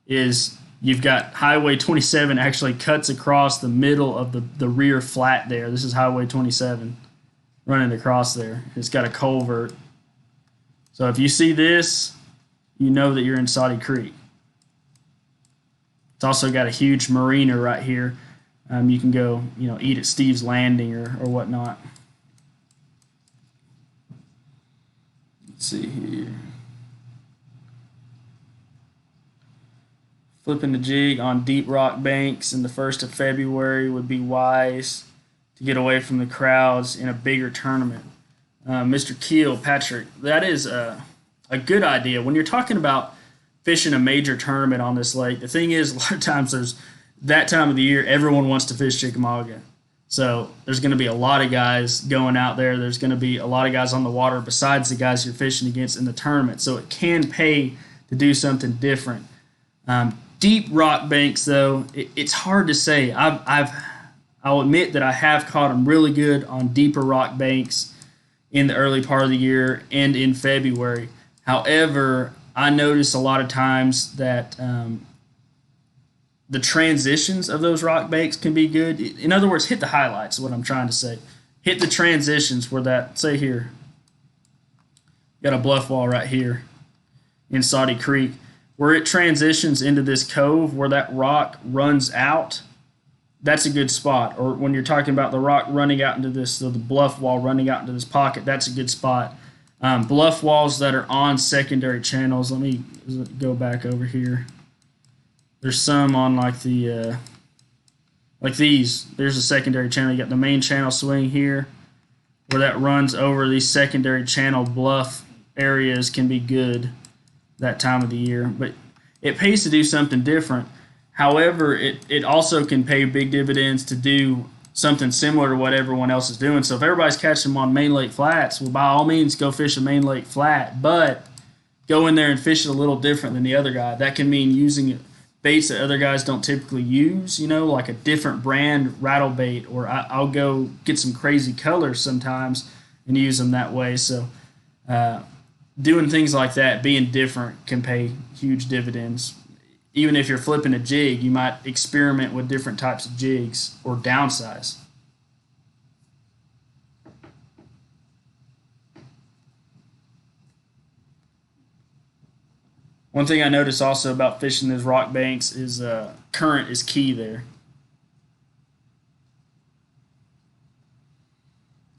is you've got Highway 27 actually cuts across the middle of the rear flat there. This is Highway 27 running across there. It's got a culvert. So if you see this, you know that you're in Saudi Creek. It's also got a huge marina right here. You can go, eat at Steve's Landing or whatnot. Let's see here. Flipping the jig on deep rock banks in the 1st of February would be wise to get away from the crowds in a bigger tournament. Mr. Keel, Patrick, that is a good idea. When you're talking about fishing a major tournament on this lake, the thing is, a lot of times there's that time of the year, everyone wants to fish Chickamauga. So there's going to be a lot of guys going out there. There's going to be a lot of guys on the water besides the guys you're fishing against in the tournament. So it can pay to do something different. Deep rock banks, though, it's hard to say. I'll admit that I have caught them really good on deeper rock banks in the early part of the year and in February. However, I notice a lot of times that the transitions of those rock banks can be good. In other words, hit the highlights is what I'm trying to say. Hit the transitions where that, say here, got a bluff wall right here in Saudi Creek, where it transitions into this cove where that rock runs out. That's a good spot. Or when you're talking about the rock running out into this, so the bluff wall running out into this pocket, that's a good spot. Bluff walls that are on secondary channels. Let me go back over here. There's some on like the like these. There's a secondary channel. You got the main channel swing here, where that runs over these secondary channel bluff areas can be good that time of the year. But it pays to do something different. However, it also can pay big dividends to do something similar to what everyone else is doing. So if everybody's catching them on main lake flats, well, by all means, go fish a main lake flat, but go in there and fish it a little different than the other guy. That can mean using baits that other guys don't typically use, like a different brand rattle bait, or I'll go get some crazy colors sometimes and use them that way. So doing things like that, being different, can pay huge dividends. Even if you're flipping a jig, you might experiment with different types of jigs or downsize. One thing I noticed also about fishing those rock banks is current is key there.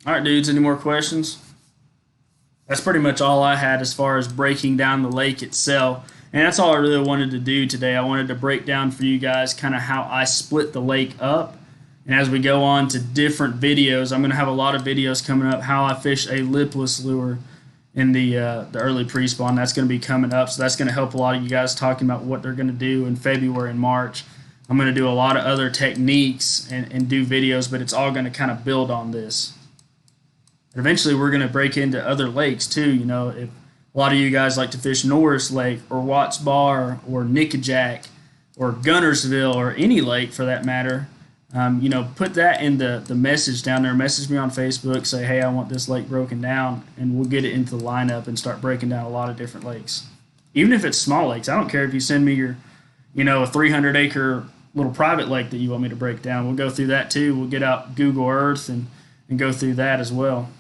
All right, dudes, any more questions? That's pretty much all I had as far as breaking down the lake itself. And that's all I really wanted to do today. I wanted to break down for you guys kind of how I split the lake up. And as we go on to different videos, I'm going to have a lot of videos coming up how I fish a lipless lure in the early pre-spawn. That's going to be coming up. So that's going to help a lot of you guys talking about what they're going to do in February and March. I'm going to do a lot of other techniques and do videos, but it's all going to kind of build on this. Eventually, we're going to break into other lakes too. You know, if a lot of you guys like to fish Norris Lake or Watts Bar or Nickajack or Gunnersville or any lake for that matter, you know, put that in the message down there. Message me on Facebook. Say, hey, I want this lake broken down, and we'll get it into the lineup and start breaking down a lot of different lakes. Even if it's small lakes, I don't care if you send me your, you know, a 300-acre little private lake that you want me to break down. We'll go through that too. We'll get out Google Earth and go through that as well.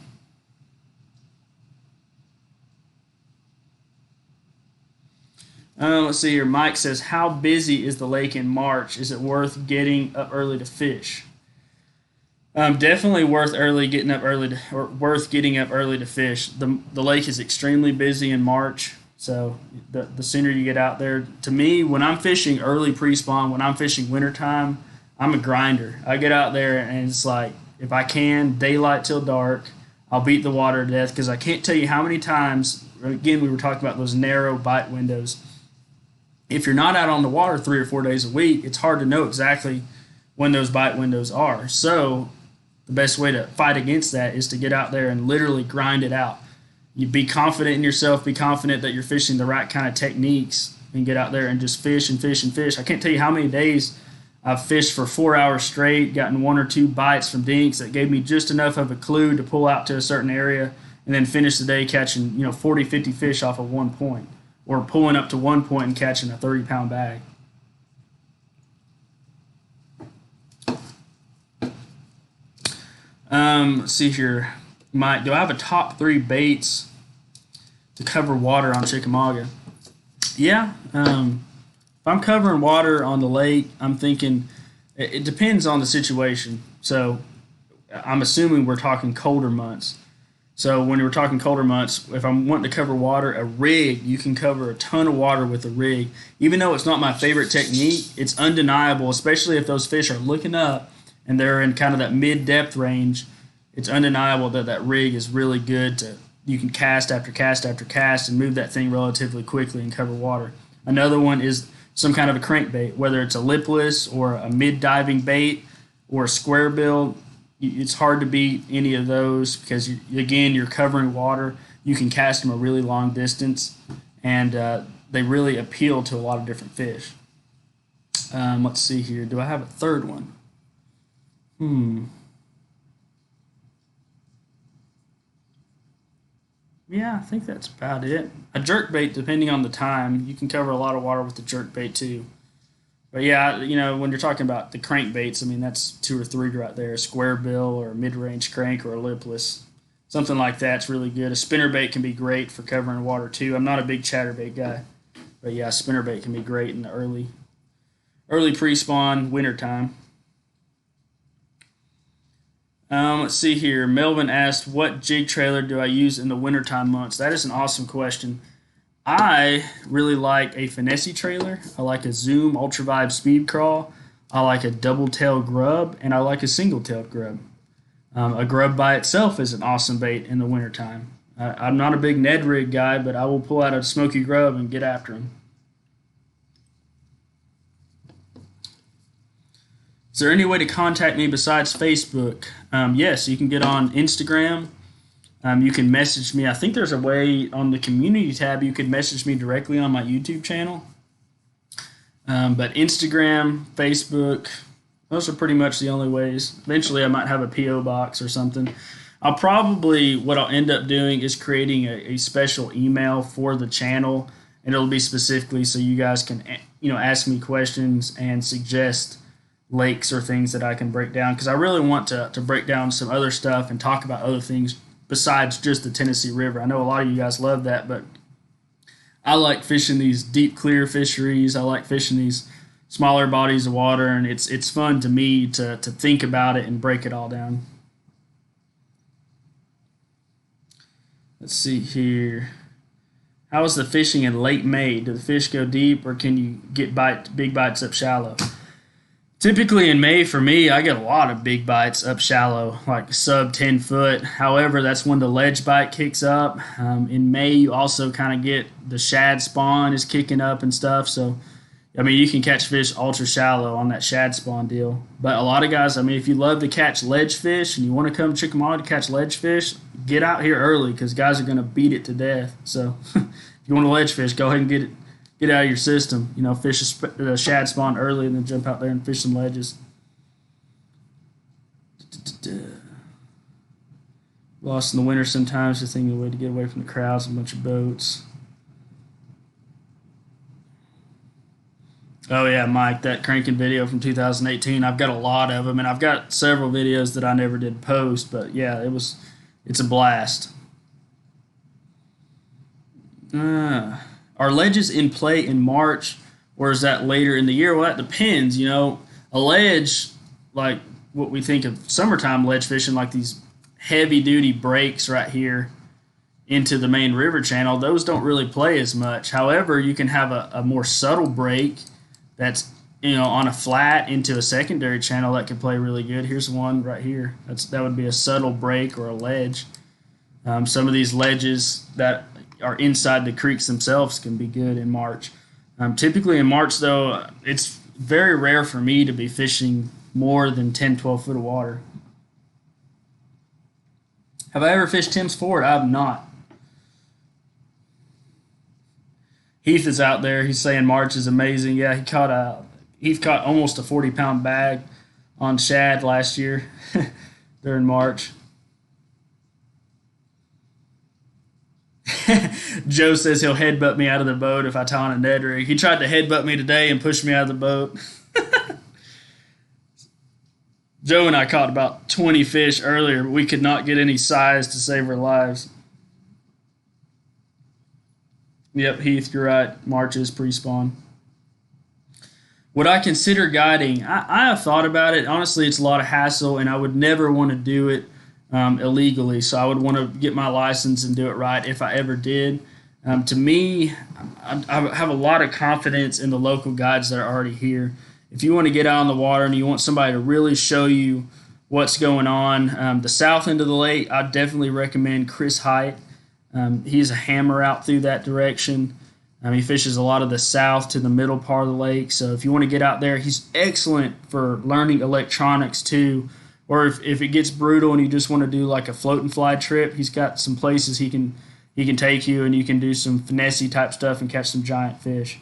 Let's see here. Mike says, how busy is the lake in March? Is it worth getting up early to fish? Definitely worth getting up early to fish. The lake is extremely busy in March, so the sooner you get out there. To me, when I'm fishing early pre-spawn, when I'm fishing wintertime, I'm a grinder. I get out there and it's like, if I can, daylight till dark, I'll beat the water to death, because I can't tell you how many times, again, we were talking about those narrow bite windows. If you're not out on the water 3 or 4 days a week, it's hard to know exactly when those bite windows are. So the best way to fight against that is to get out there and literally grind it out. You be confident in yourself, be confident that you're fishing the right kind of techniques, and get out there and just fish and fish and fish. I can't tell you how many days I've fished for 4 hours straight, gotten 1 or 2 bites from dinks that gave me just enough of a clue to pull out to a certain area, and then finish the day catching, 40, 50 fish off of 1 point. Or pulling up to 1 point and catching a 30-pound bag. Let's see here. Mike, do I have a top 3 baits to cover water on Chickamauga? Yeah. If I'm covering water on the lake, I'm thinking it depends on the situation. So I'm assuming we're talking colder months. So when we're talking colder months, if I'm wanting to cover water, a rig, you can cover a ton of water with a rig. Even though it's not my favorite technique, it's undeniable, especially if those fish are looking up and they're in kind of that mid-depth range. It's undeniable that rig is really good. You can cast after cast after cast and move that thing relatively quickly and cover water. Another one is some kind of a crankbait, whether it's a lipless or a mid-diving bait or a square bill. It's hard to beat any of those because, again, you're covering water. You can cast them a really long distance, and they really appeal to a lot of different fish. Let's see here. Do I have a third one? Yeah, I think that's about it. A jerkbait, depending on the time, you can cover a lot of water with the jerkbait too. But yeah, when you're talking about the crankbaits, I mean, that's 2 or 3 right there. A square bill or a mid-range crank or a lipless. Something like that's really good. A spinnerbait can be great for covering water too. I'm not a big chatterbait guy. But yeah, spinnerbait can be great in the early pre-spawn wintertime. Let's see here. Melvin asked, what jig trailer do I use in the wintertime months? That is an awesome question. I really like a finesse trailer. I like a Zoom Ultravibe Speed Crawl. I like a double-tailed grub, and I like a single-tailed grub. A grub by itself is an awesome bait in the wintertime. I'm not a big Ned rig guy, but I will pull out a smoky grub and get after him. Is there any way to contact me besides Facebook? Yes, you can get on Instagram. You can message me. I think there's a way on the community tab you could message me directly on my YouTube channel. But Instagram, Facebook, those are pretty much the only ways. Eventually I might have a P.O. box or something. What I'll end up doing is creating a special email for the channel, and it'll be specifically so you guys can ask me questions and suggest lakes or things that I can break down, because I really want to break down some other stuff and talk about other things besides just the Tennessee River. I know a lot of you guys love that, but I like fishing these deep clear fisheries. I like fishing these smaller bodies of water, and it's fun to me to think about it and break it all down. Let's see here. How is the fishing in late May? Do the fish go deep, or can you get big bites up shallow? Typically in May, for me, I get a lot of big bites up shallow, like sub 10 foot. However, that's when the ledge bite kicks up. In May, you also kind of get the shad spawn is kicking up and stuff. So, I mean, you can catch fish ultra shallow on that shad spawn deal. But a lot of guys, I mean, if you love to catch ledge fish and you want to come to Chickamauga to catch ledge fish, get out here early because guys are going to beat it to death. So, if you want to ledge fish, go ahead and get out of your system. You know, fish the shad spawn early and then jump out there and fish some ledges. Lost in the winter sometimes, just thinking of a way to get away from the crowds and a bunch of boats. Oh yeah, Mike, that cranking video from 2018. I've got a lot of them, and I've got several videos that I never did post. But yeah, it's a blast. Are ledges in play in March, or is that later in the year? Well, that depends. You know, a ledge, like what we think of summertime ledge fishing, like these heavy-duty breaks right here into the main river channel, those don't really play as much. However, you can have a more subtle break that's, you know, on a flat into a secondary channel that can play really good. Here's one right here. That would be a subtle break or a ledge. Some of these ledges that are inside the creeks themselves can be good in March. Typically in March, though, it's very rare for me to be fishing more than 10, 12 foot of water. Have I ever fished Tim's Ford? I have not. Heath is out there. He's saying March is amazing. Yeah, Heath caught almost a 40-pound bag on shad last year during March. Joe says he'll headbutt me out of the boat if I tie on a Ned rig. He tried to headbutt me today and push me out of the boat. Joe and I caught about 20 fish earlier, but we could not get any size to save our lives. Yep, Heath, you're right. March is pre-spawn. Would I consider guiding? I have thought about it. Honestly, it's a lot of hassle, and I would never want to do it illegally. So I would want to get my license and do it right if I ever did. To me, I have a lot of confidence in the local guides that are already here. If you want to get out on the water and you want somebody to really show you what's going on, the south end of the lake, I definitely recommend Chris Height. He's a hammer out through that direction. He fishes a lot of the south to the middle part of the lake. So if you want to get out there, he's excellent for learning electronics too. Or if it gets brutal and you just want to do like a float and fly trip, he's got some places he can take you and you can do some finesse type stuff and catch some giant fish.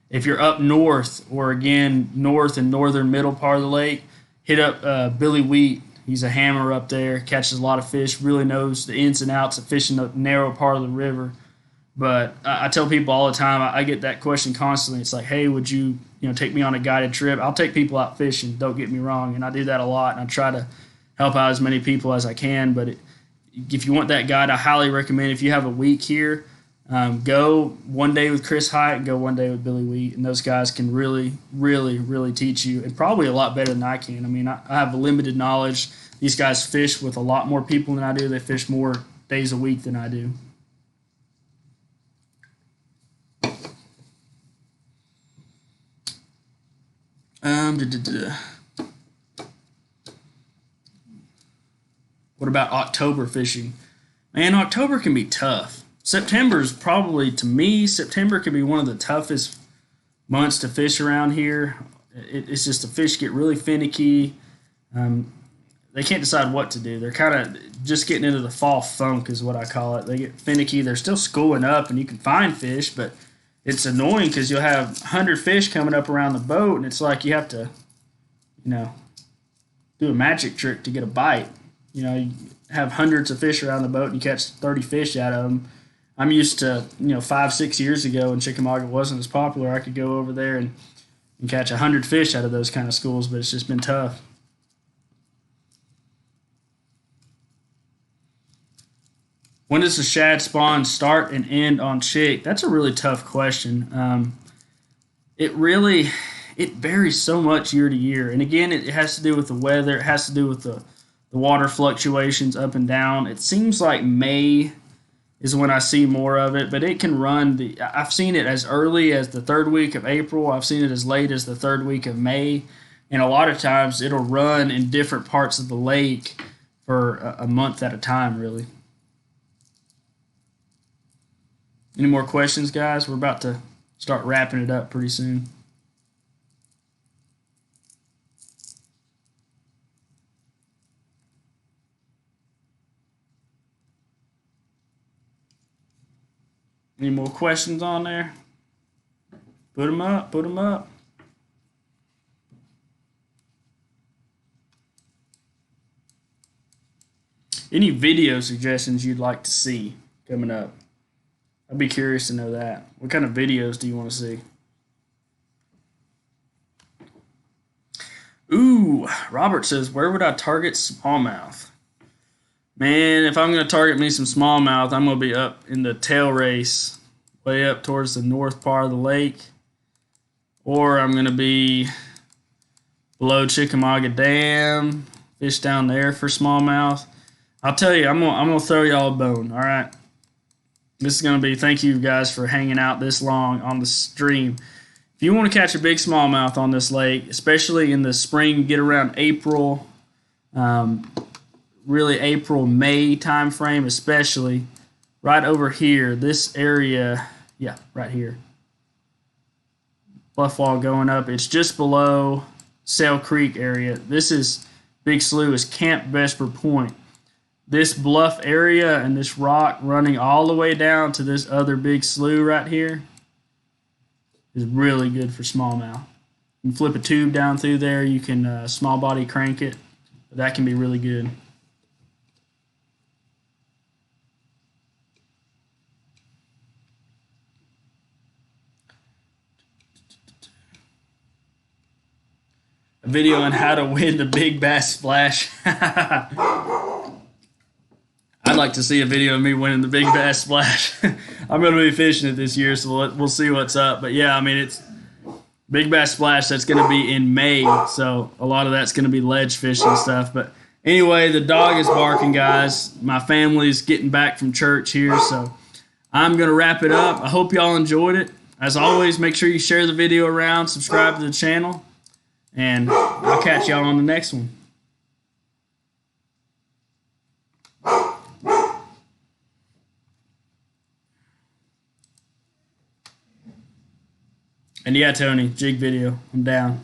If you're up north, or again north and northern middle part of the lake, hit up Billy Wheat. He's a hammer up there, catches a lot of fish, really knows the ins and outs of fishing the narrow part of the river. But I tell people all the time, I get that question constantly. It's like, hey, would you take me on a guided trip? I'll take people out fishing, don't get me wrong, and I do that a lot, and I try to help out as many people as I can. But if you want that guide, I highly recommend, if you have a week here, go one day with Chris Height and go one day with Billy Wheat, and those guys can really, really, really teach you, and probably a lot better than I can. I mean, I have limited knowledge. These guys fish with a lot more people than I do. They fish more days a week than I do. What about October fishing? Man, October can be tough. September is probably, to me, September can be one of the toughest months to fish around here. It's just the fish get really finicky. They can't decide what to do. They're kind of just getting into the fall funk is what I call it. They get finicky. They're still schooling up, and you can find fish, but it's annoying because you'll have 100 fish coming up around the boat, and it's like you have to, do a magic trick to get a bite. You have hundreds of fish around the boat, and you catch 30 fish out of them. I'm used to, 5-6 years ago when Chickamauga wasn't as popular, I could go over there and catch 100 fish out of those kind of schools, but it's just been tough. When does the shad spawn start and end on chick? That's a really tough question. It varies so much year to year, and again, it has to do with the weather. It has to do with the water fluctuations up and down. It seems like May is when I see more of it, but it can run. I've seen it as early as the third week of April. I've seen it as late as the third week of May, and a lot of times it'll run in different parts of the lake for a month at a time, really. Any more questions, guys? We're about to start wrapping it up pretty soon. Any more questions on there? Put them up, put them up. Any video suggestions you'd like to see coming up? I'd be curious to know that. What kind of videos do you want to see? Ooh, Robert says, where would I target smallmouth? Man, if I'm going to target me some smallmouth, I'm going to be up in the tail race, way up towards the north part of the lake. Or I'm going to be below Chickamauga Dam, fish down there for smallmouth. I'll tell you, I'm gonna throw y'all a bone, all right? This is going to be, thank you guys for hanging out this long on the stream. If you want to catch a big smallmouth on this lake, especially in the spring, get around April, really April, May time frame, especially right over here, this area, yeah, right here. Bluff wall going up. It's just below Sail Creek area. This is Big Slough is Camp Vesper Point. This bluff area and this rock running all the way down to this other big slough right here is really good for smallmouth. You can flip a tube down through there. You can small body crank it. That can be really good. A video on how to win the big bass splash. I'd like to see a video of me winning the big bass splash. I'm going to be fishing it this year, so we'll see what's up. But yeah, I mean, it's big bass splash. That's going to be in May, so a lot of that's going to be ledge fishing and stuff. But anyway, the dog is barking, guys. My family's getting back from church here, so I'm going to wrap it up. I hope y'all enjoyed it. As always, make sure you share the video around, subscribe to the channel, and I'll catch y'all on the next one. And yeah, Tony, jig video. I'm down.